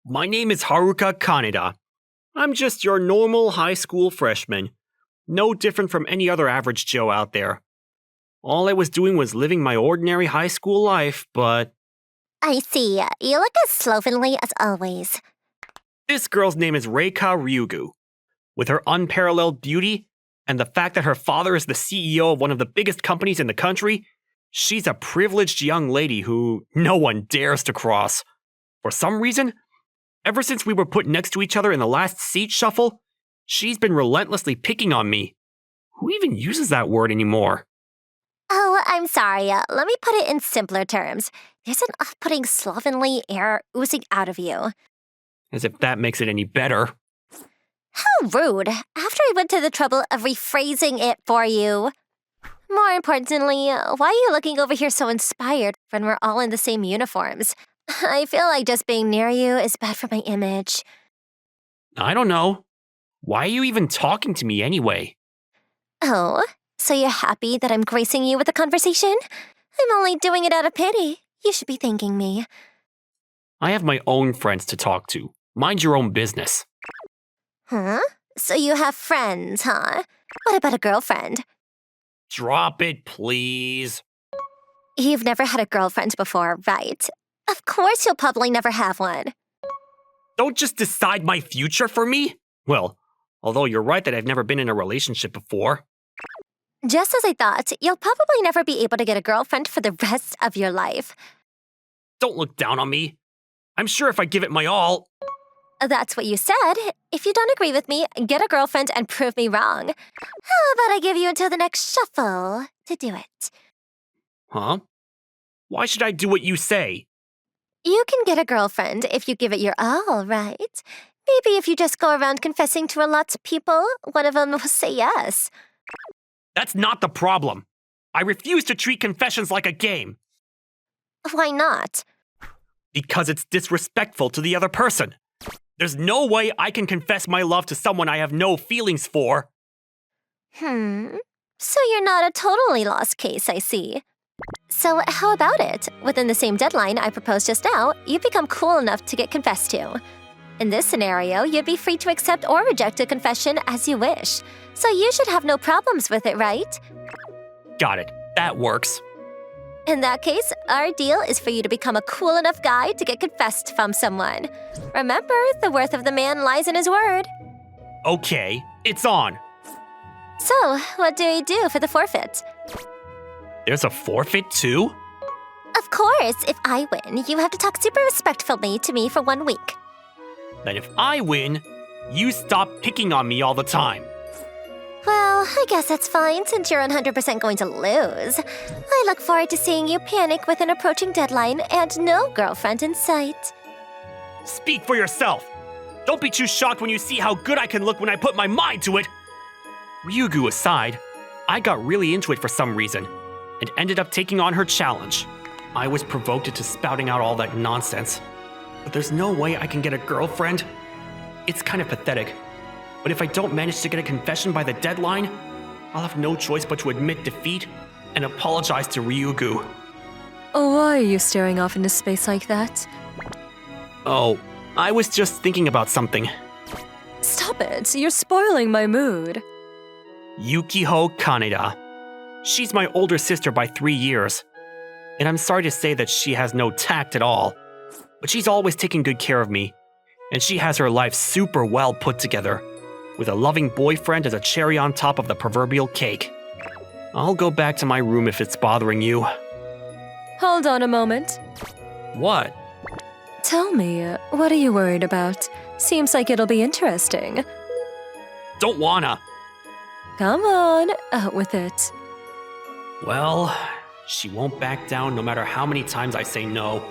My name is Haruka Kaneda. I'm just your normal high school freshman. No different from any other average Joe out there. All I was doing was living my ordinary high school life, but I see. You look as slovenly as always. this girl's name is Reika Ryugu. With her unparalleled beauty and the fact that her father is the CEO of one of the biggest companies in the country, she's a privileged young lady who no one dares to cross. For some reason, ever since we were put next to each other in the last seat shuffle, she's been relentlessly picking on me. Who even uses that word anymore? Oh, I'm sorry. Let me put it in simpler terms. There's an off-putting slovenly air oozing out of you. As if that makes it any better. How rude. After I went to the trouble of rephrasing it for you. More importantly, why are you looking over here so inspired when we're all in the same uniforms? I feel like just being near you is bad for my image. I don't know. Why are you even talking to me anyway? Oh, so you're happy that I'm gracing you with a conversation? I'm only doing it out of pity. You should be thanking me. I have my own friends to talk to. Mind your own business. Huh? So you have friends, huh? What about a girlfriend? Drop it, please. You've never had a girlfriend before, right? Of course you'll probably never have one. Don't just decide my future for me. Well, although you're right that I've never been in a relationship before. Just as I thought, you'll probably never be able to get a girlfriend for the rest of your life. Don't look down on me. I'm sure if I give it my all... That's what you said. If you don't agree with me, get a girlfriend and prove me wrong. How about I give you until the next shuffle to do it? Huh? Why should I do what you say? You can get a girlfriend if you give it your all, right? Maybe if you just go around confessing to a lot of people, one of them will say yes. That's not the problem. I refuse to treat confessions like a game. Why not? Because it's disrespectful to the other person. There's no way I can confess my love to someone I have no feelings for. So you're not a totally lost case, I see. So how about it? Within the same deadline I proposed just now, you become cool enough to get confessed to. In this scenario, you'd be free to accept or reject a confession as you wish. So you should have no problems with it, right? Got it. That works. In that case, our deal is for you to become a cool enough guy to get confessed from someone. Remember, the worth of the man lies in his word. Okay, it's on. So, what do you do for the forfeit? There's a forfeit too? Of course, if I win, you have to talk super respectfully to me for 1 week. Then if I win, you stop picking on me all the time. Well, I guess that's fine since you're 100% going to lose. I look forward to seeing you panic with an approaching deadline and no girlfriend in sight. Speak for yourself. Don't be too shocked when you see how good I can look when I put my mind to it. Ryugu aside, I got really into it for some reason and ended up taking on her challenge. I was provoked into spouting out all that nonsense. But there's no way I can get a girlfriend. It's kind of pathetic. But if I don't manage to get a confession by the deadline, I'll have no choice but to admit defeat and apologize to Ryugu. Oh, why are you staring off into space like that? Oh, I was just thinking about something. Stop it, you're spoiling my mood. Yukiho Kaneda. She's my older sister by 3 years. And I'm sorry to say that she has no tact at all. But she's always taken good care of me. And she has her life super well put together, with a loving boyfriend as a cherry on top of the proverbial cake. I'll go back to my room if it's bothering you. Hold on a moment. What? Tell me, what are you worried about? Seems like it'll be interesting. Don't wanna. Come on, out with it. Well, she won't back down no matter how many times I say no.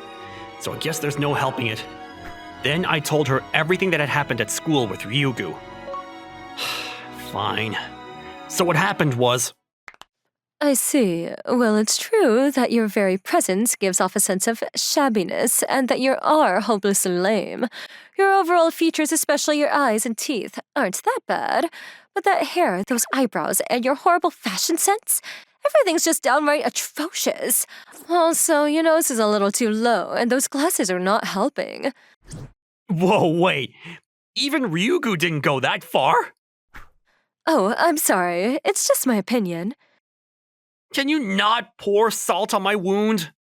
So I guess there's no helping it. Then I told her everything that had happened at school with Ryugu. Fine. So what happened was... I see. Well, it's true that your very presence gives off a sense of shabbiness and that you are hopelessly lame. Your overall features, especially your eyes and teeth, aren't that bad. But that hair, those eyebrows, and your horrible fashion sense? Everything's just downright atrocious. Also, your nose is a little too low, and those glasses are not helping. Whoa, wait. Even Ryugu didn't go that far? Oh, I'm sorry. It's just my opinion. Can you not pour salt on my wound?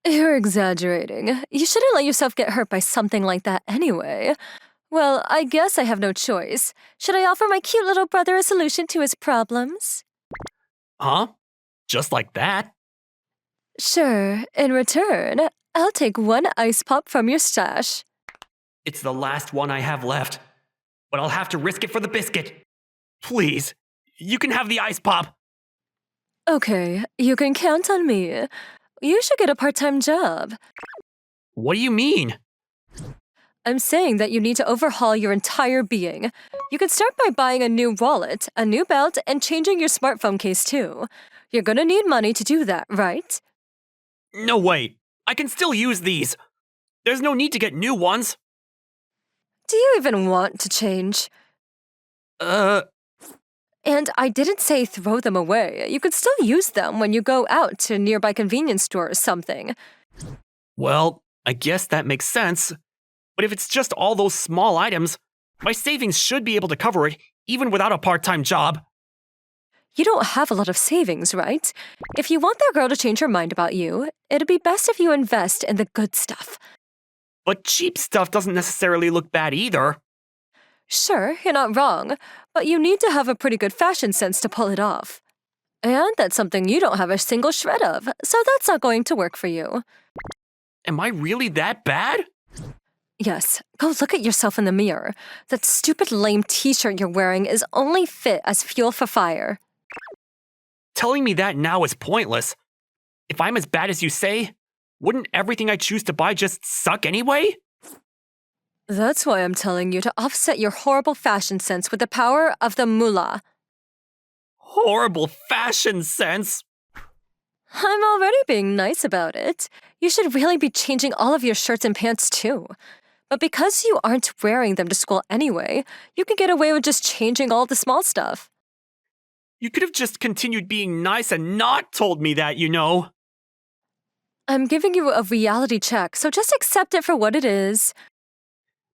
You're exaggerating. You shouldn't let yourself get hurt by something like that anyway. Well, I guess I have no choice. Should I offer my cute little brother a solution to his problems? Huh? Just like that? Sure. In return, I'll take one ice pop from your stash. It's the last one I have left. But I'll have to risk it for the biscuit. Please, you can have the ice pop. Okay, you can count on me. You should get a part-time job. What do you mean? I'm saying that you need to overhaul your entire being. You can start by buying a new wallet, a new belt, and changing your smartphone case too. You're gonna need money to do that, right? No way. I can still use these. There's no need to get new ones. Do you even want to change? And I didn't say throw them away. You could still use them when you go out to a nearby convenience store or something. Well, I guess that makes sense. But if it's just all those small items, my savings should be able to cover it, even without a part-time job. You don't have a lot of savings, right? If you want that girl to change her mind about you, it'd be best if you invest in the good stuff. But cheap stuff doesn't necessarily look bad either. Sure, you're not wrong, but you need to have a pretty good fashion sense to pull it off. And that's something you don't have a single shred of, so that's not going to work for you. Am I really that bad? Yes, go look at yourself in the mirror. That stupid lame t-shirt you're wearing is only fit as fuel for fire. Telling me that now is pointless. If I'm as bad as you say, wouldn't everything I choose to buy just suck anyway? That's why I'm telling you to offset your horrible fashion sense with the power of the moolah. Horrible fashion sense. I'm already being nice about it. You should really be changing all of your shirts and pants too. But because you aren't wearing them to school anyway, you can get away with just changing all the small stuff. You could have just continued being nice and not told me that, you know. I'm giving you a reality check, so just accept it for what it is.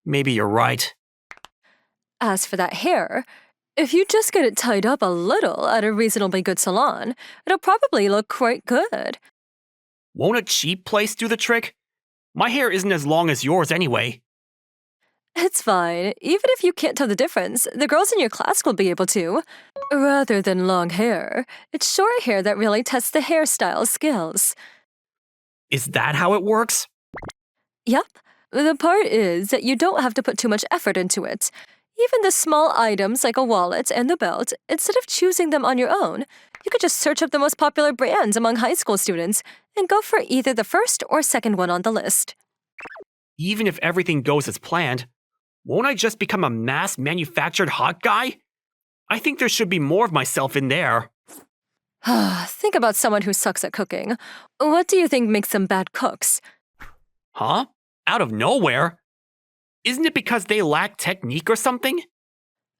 Maybe you're right. As for that hair, if you just get it tied up a little at a reasonably good salon, it'll probably look quite good. Won't a cheap place do the trick? My hair isn't as long as yours anyway. It's fine. Even if you can't tell the difference, the girls in your class will be able to. Rather than long hair, it's short hair that really tests the hairstyle skills. Is that how it works? Yep. The part is that you don't have to put too much effort into it. Even the small items like a wallet and the belt, instead of choosing them on your own, you could just search up the most popular brands among high school students and go for either the first or second one on the list. Even if everything goes as planned, won't I just become a mass-manufactured hot guy? I think there should be more of myself in there. Think about someone who sucks at cooking. What do you think makes them bad cooks? Huh? Out of nowhere? Isn't it because they lack technique or something?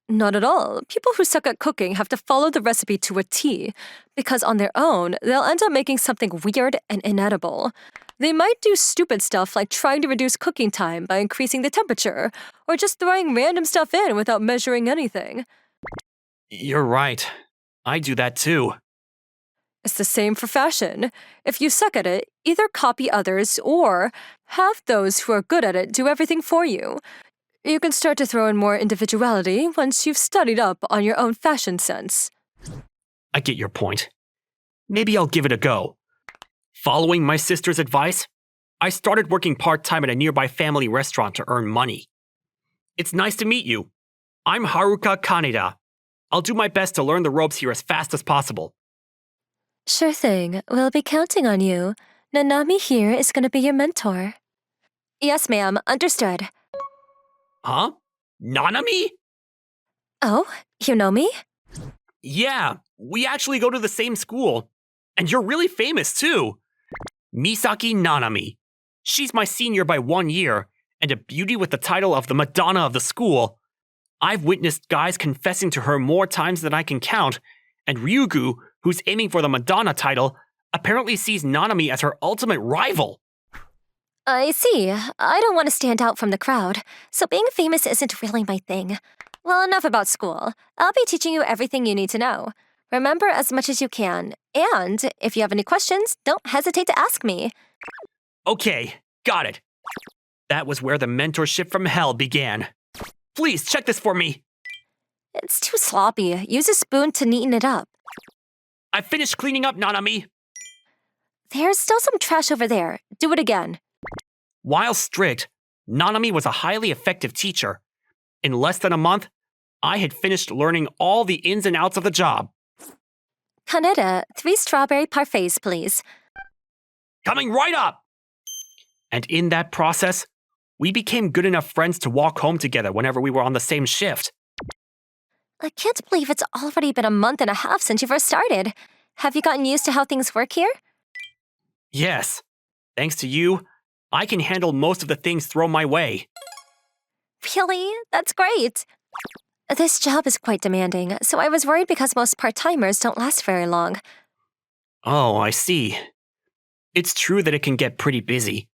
Not at all. People who suck at cooking have to follow the recipe to a T, because on their own, they'll end up making something weird and inedible. They might do stupid stuff like trying to reduce cooking time by increasing the temperature, or just throwing random stuff in without measuring anything. You're right. I do that too. It's the same for fashion. If you suck at it, either copy others or have those who are good at it do everything for you. You can start to throw in more individuality once you've studied up on your own fashion sense. I get your point. Maybe I'll give it a go. Following my sister's advice, I started working part-time at a nearby family restaurant to earn money. It's nice to meet you. I'm Haruka Kaneda. I'll do my best to learn the ropes here as fast as possible. Sure thing. We'll be counting on you. Nanami here is going to be your mentor. Yes, ma'am. Understood. Huh? Nanami? Oh, you know me? Yeah, we actually go to the same school. And you're really famous too. Misaki Nanami. She's my senior by 1 year, and a beauty with the title of the Madonna of the school. I've witnessed guys confessing to her more times than I can count, and Ryugu, who's aiming for the Madonna title, apparently sees Nanami as her ultimate rival. I see. I don't want to stand out from the crowd, so being famous isn't really my thing. Well, enough about school. I'll be teaching you everything you need to know. Remember as much as you can, and if you have any questions, don't hesitate to ask me. Okay, got it. That was where the mentorship from hell began. Please check this for me. It's too sloppy. Use a spoon to neaten it up. I finished cleaning up, Nanami. There's still some trash over there. Do it again. While strict, Nanami was a highly effective teacher. In less than a month, I had finished learning all the ins and outs of the job. Kaneda, 3 strawberry parfaits, please. Coming right up! And in that process, we became good enough friends to walk home together whenever we were on the same shift. I can't believe it's already been a month and a half since you first started. Have you gotten used to how things work here? Yes. Thanks to you, I can handle most of the things thrown my way. Really? That's great. This job is quite demanding, so I was worried because most part-timers don't last very long. Oh, I see. It's true that it can get pretty busy.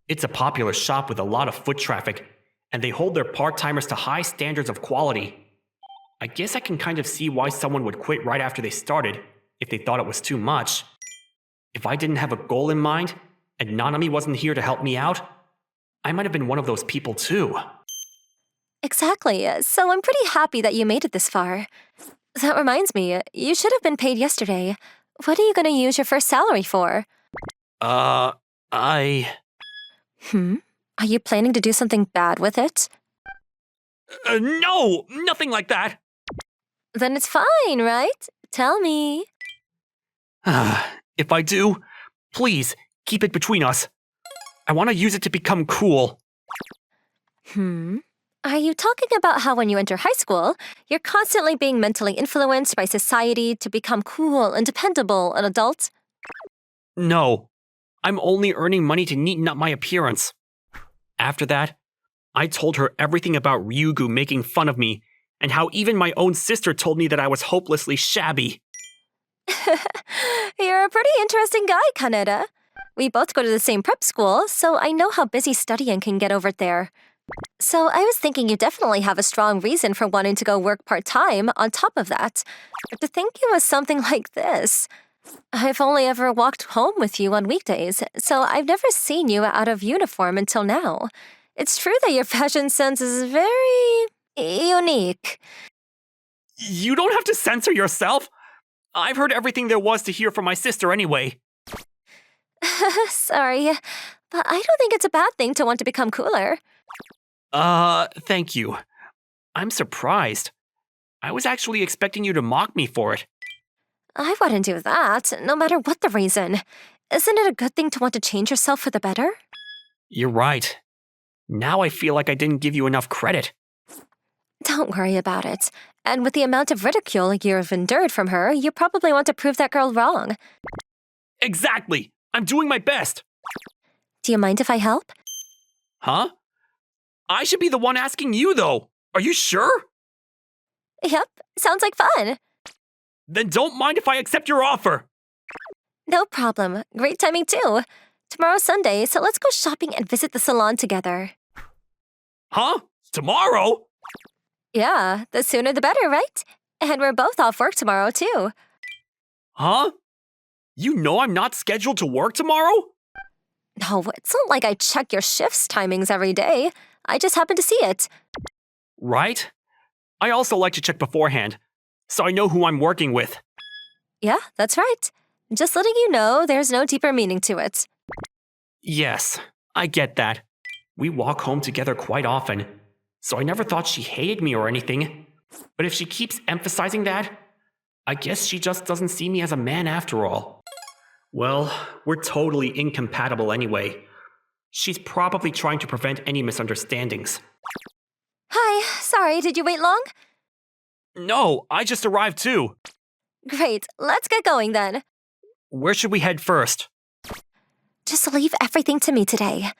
It's a popular shop with a lot of foot traffic, and they hold their part-timers to high standards of quality. I guess I can kind of see why someone would quit right after they started, if they thought it was too much. If I didn't have a goal in mind, and Nanami wasn't here to help me out, I might have been one of those people too. Exactly, so I'm pretty happy that you made it this far. That reminds me, you should have been paid yesterday. What are you going to use your first salary for? I... Are you planning to do something bad with it? No! Nothing like that! Then it's fine, right? Tell me. If I do, please, keep it between us. I want to use it to become cool. Are you talking about how when you enter high school, you're constantly being mentally influenced by society to become cool and dependable an adult? No. I'm only earning money to neaten up my appearance. After that, I told her everything about Ryugu making fun of me, and how even my own sister told me that I was hopelessly shabby. You're a pretty interesting guy, Kaneda. We both go to the same prep school, so I know how busy studying can get over there. So I was thinking you definitely have a strong reason for wanting to go work part-time on top of that. But to think it was something like this. I've only ever walked home with you on weekdays, so I've never seen you out of uniform until now. It's true that your fashion sense is very unique. You don't have to censor yourself. I've heard everything there was to hear from my sister anyway. Sorry, but I don't think it's a bad thing to want to become cooler. Thank you. I'm surprised. I was actually expecting you to mock me for it. I wouldn't do that, no matter what the reason. Isn't it a good thing to want to change yourself for the better? You're right. Now I feel like I didn't give you enough credit. Don't worry about it. And with the amount of ridicule you've endured from her, you probably want to prove that girl wrong. Exactly! I'm doing my best! Do you mind if I help? Huh? I should be the one asking you, though. Are you sure? Yep, sounds like fun. Then don't mind if I accept your offer. No problem. Great timing, too. Tomorrow's Sunday, so let's go shopping and visit the salon together. Huh? Tomorrow? Yeah, the sooner the better, right? And we're both off work tomorrow, too. Huh? You know I'm not scheduled to work tomorrow? No, it's not like I check your shift's timings every day. I just happen to see it. Right? I also like to check beforehand, so I know who I'm working with. Yeah, that's right. Just letting you know there's no deeper meaning to it. Yes, I get that. We walk home together quite often, so I never thought she hated me or anything. But if she keeps emphasizing that, I guess she just doesn't see me as a man after all. Well, we're totally incompatible anyway. She's probably trying to prevent any misunderstandings. Hi, sorry, did you wait long? No, I just arrived too. Great, let's get going then. Where should we head first? Just leave everything to me today.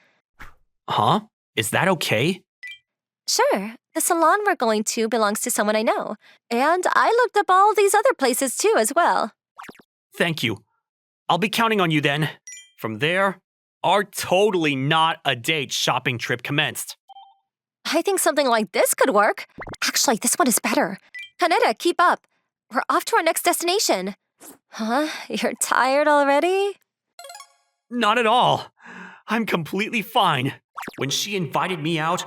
Huh? Is that okay? Sure, the salon we're going to belongs to someone I know. And I looked up all these other places too as well. Thank you. I'll be counting on you then. From there, Our totally not a date shopping trip commenced. I think something like this could work. Actually, this one is better. Kaneda, keep up. We're off to our next destination. Huh? You're tired already? Not at all. I'm completely fine. When she invited me out,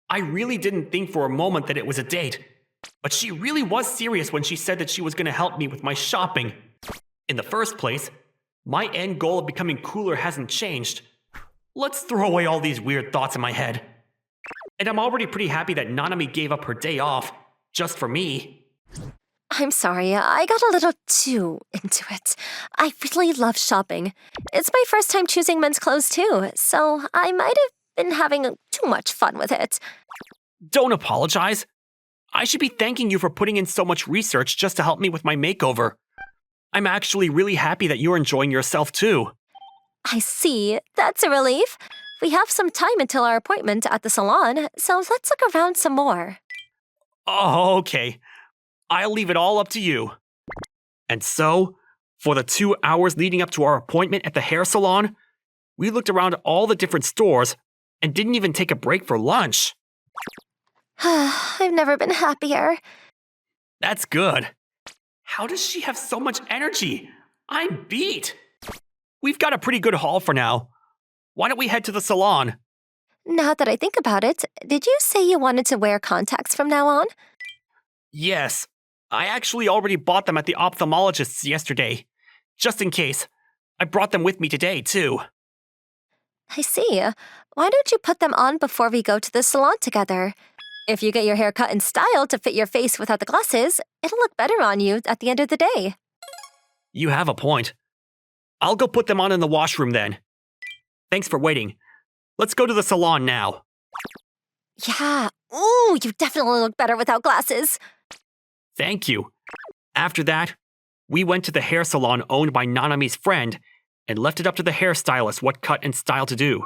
I really didn't think for a moment that it was a date. But she really was serious when she said that she was going to help me with my shopping. In the first place, my end goal of becoming cooler hasn't changed. Let's throw away all these weird thoughts in my head. And I'm already pretty happy that Nanami gave up her day off, just for me. I'm sorry, I got a little too into it. I really love shopping. It's my first time choosing men's clothes too, so I might have been having too much fun with it. Don't apologize. I should be thanking you for putting in so much research just to help me with my makeover. I'm actually really happy that you're enjoying yourself too. I see. That's a relief. We have some time until our appointment at the salon, so let's look around some more. Oh, okay. I'll leave it all up to you. And so, for the 2 hours leading up to our appointment at the hair salon, we looked around all the different stores and didn't even take a break for lunch. I've never been happier. That's good. How does she have so much energy? I'm beat. We've got a pretty good haul for now. Why don't we head to the salon? Now that I think about it, did you say you wanted to wear contacts from now on? Yes. I actually already bought them at the ophthalmologist's yesterday. Just in case. I brought them with me today, too. I see. Why don't you put them on before we go to the salon together? If you get your hair cut and styled to fit your face without the glasses, it'll look better on you at the end of the day. You have a point. I'll go put them on in the washroom then. Thanks for waiting. Let's go to the salon now. Yeah. Ooh, you definitely look better without glasses. Thank you. After that, we went to the hair salon owned by Nanami's friend and left it up to the hairstylist what cut and style to do.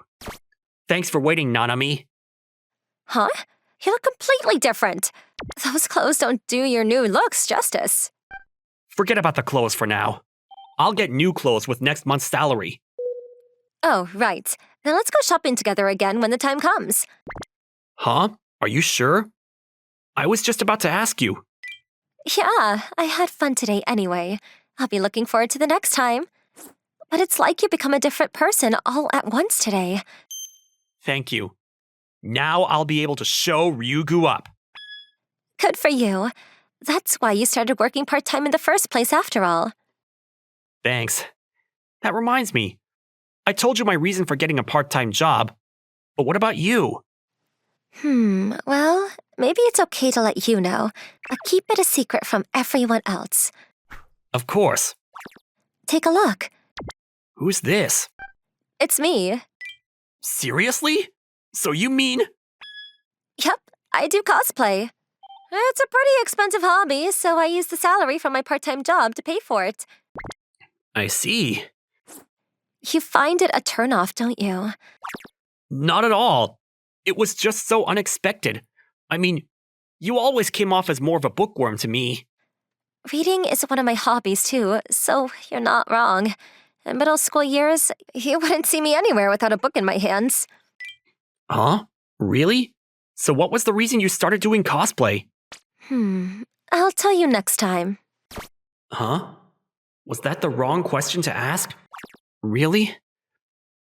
Thanks for waiting, Nanami. Huh? You look completely different. Those clothes don't do your new looks justice. Forget about the clothes for now. I'll get new clothes with next month's salary. Oh, right. Then let's go shopping together again when the time comes. Huh? Are you sure? I was just about to ask you. Yeah, I had fun today anyway. I'll be looking forward to the next time. But it's like you become a different person all at once today. Thank you. Now I'll be able to show Ryugu up. Good for you. That's why you started working part-time in the first place after all. Thanks. That reminds me. I told you my reason for getting a part-time job. But what about you? Well, maybe it's okay to let you know, but keep it a secret from everyone else. Of course. Take a look. Who's this? It's me. Seriously? So you mean… Yep, I do cosplay. It's a pretty expensive hobby, so I use the salary from my part-time job to pay for it. I see. You find it a turnoff, don't you? Not at all. It was just so unexpected. I mean, you always came off as more of a bookworm to me. Reading is one of my hobbies, too, so you're not wrong. In middle school years, you wouldn't see me anywhere without a book in my hands. Huh? Really? So what was the reason you started doing cosplay? I'll tell you next time. Huh? Was that the wrong question to ask? Really?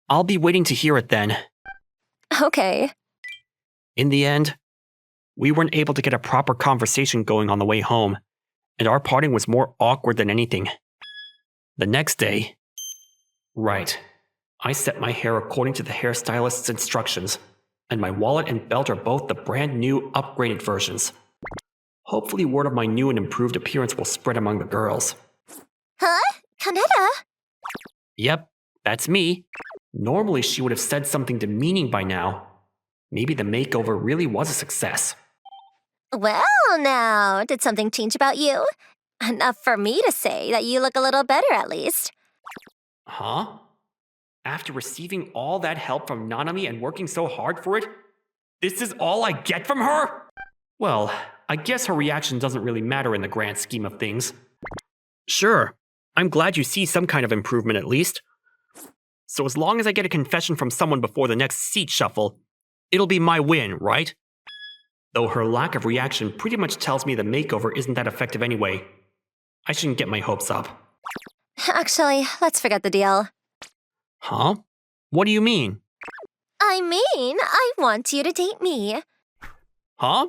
I'll be waiting to hear it then. Okay. In the end, we weren't able to get a proper conversation going on the way home, and our parting was more awkward than anything. The next day… Right. I set my hair according to the hairstylist's instructions, and my wallet and belt are both the brand new, upgraded versions. Hopefully word of my new and improved appearance will spread among the girls. Huh? Kaneda? Yep, that's me. Normally she would have said something demeaning by now. Maybe the makeover really was a success. Well, now, did something change about you? Enough for me to say that you look a little better, at least. Huh? After receiving all that help from Nanami and working so hard for it, this is all I get from her? Well, I guess her reaction doesn't really matter in the grand scheme of things. Sure, I'm glad you see some kind of improvement at least. So as long as I get a confession from someone before the next seat shuffle, it'll be my win, right? Though her lack of reaction pretty much tells me the makeover isn't that effective anyway. I shouldn't get my hopes up. Actually, let's forget the deal. Huh? What do you mean? I mean, I want you to date me. Huh?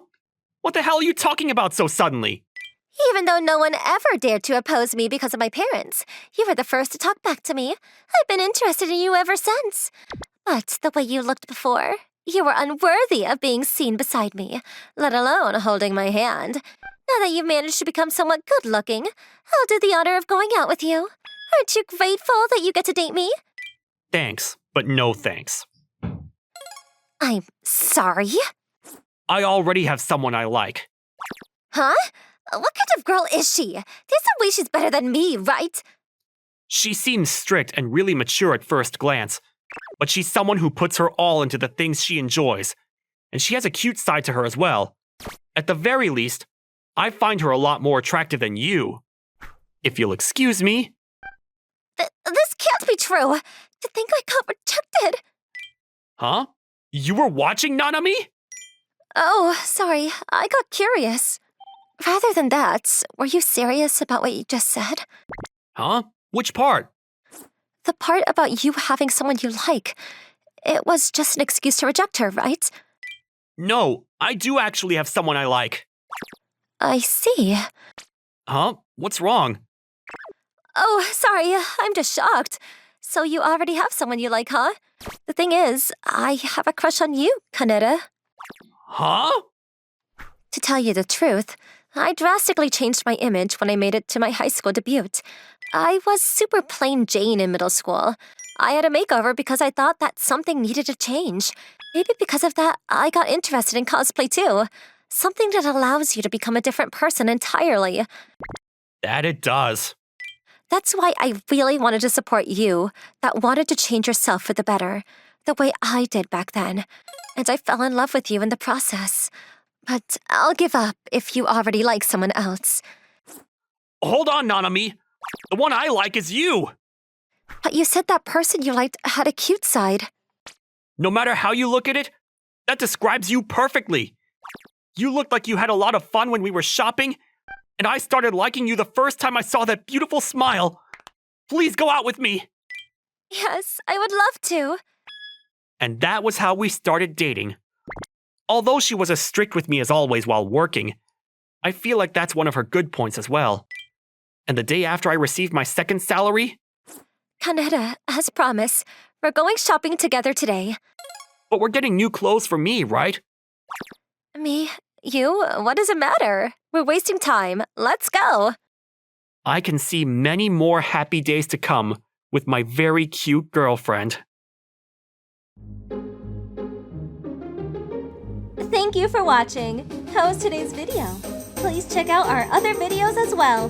What the hell are you talking about so suddenly? Even though no one ever dared to oppose me because of my parents, you were the first to talk back to me. I've been interested in you ever since. But the way you looked before, you were unworthy of being seen beside me, let alone holding my hand. Now that you've managed to become somewhat good-looking, I'll do the honor of going out with you. Aren't you grateful that you get to date me? Thanks, but no thanks. I'm sorry? I already have someone I like. Huh? What kind of girl is she? There's no way she's better than me, right? She seems strict and really mature at first glance, but she's someone who puts her all into the things she enjoys, and she has a cute side to her as well. At the very least, I find her a lot more attractive than you. If you'll excuse me. This can't be true. To think I got rejected. Huh? You were watching Nanami? Oh, sorry. I got curious. Rather than that, were you serious about what you just said? Huh? Which part? The part about you having someone you like. It was just an excuse to reject her, right? No, I do actually have someone I like. I see. Huh? What's wrong? Oh, sorry. I'm just shocked. So you already have someone you like, huh? The thing is, I have a crush on you, Kaneda. Huh? To tell you the truth, I drastically changed my image when I made it to my high school debut. I was super plain Jane in middle school. I had a makeover because I thought that something needed to change. Maybe because of that, I got interested in cosplay too. Something that allows you to become a different person entirely. That it does. That's why I really wanted to support you, that wanted to change yourself for the better, the way I did back then. And I fell in love with you in the process. But I'll give up if you already like someone else. Hold on, Nanami. The one I like is you. But you said that person you liked had a cute side. No matter how you look at it, that describes you perfectly. You looked like you had a lot of fun when we were shopping, and I started liking you the first time I saw that beautiful smile. Please go out with me. Yes, I would love to. And that was how we started dating. Although she was as strict with me as always while working, I feel like that's one of her good points as well. And the day after I received my second salary... Kaneda, as promised, we're going shopping together today. But we're getting new clothes for me, right? Me? You? What does it matter? We're wasting time. Let's go. I can see many more happy days to come with my very cute girlfriend. Thank you for watching. How was today's video? Please check out our other videos as well.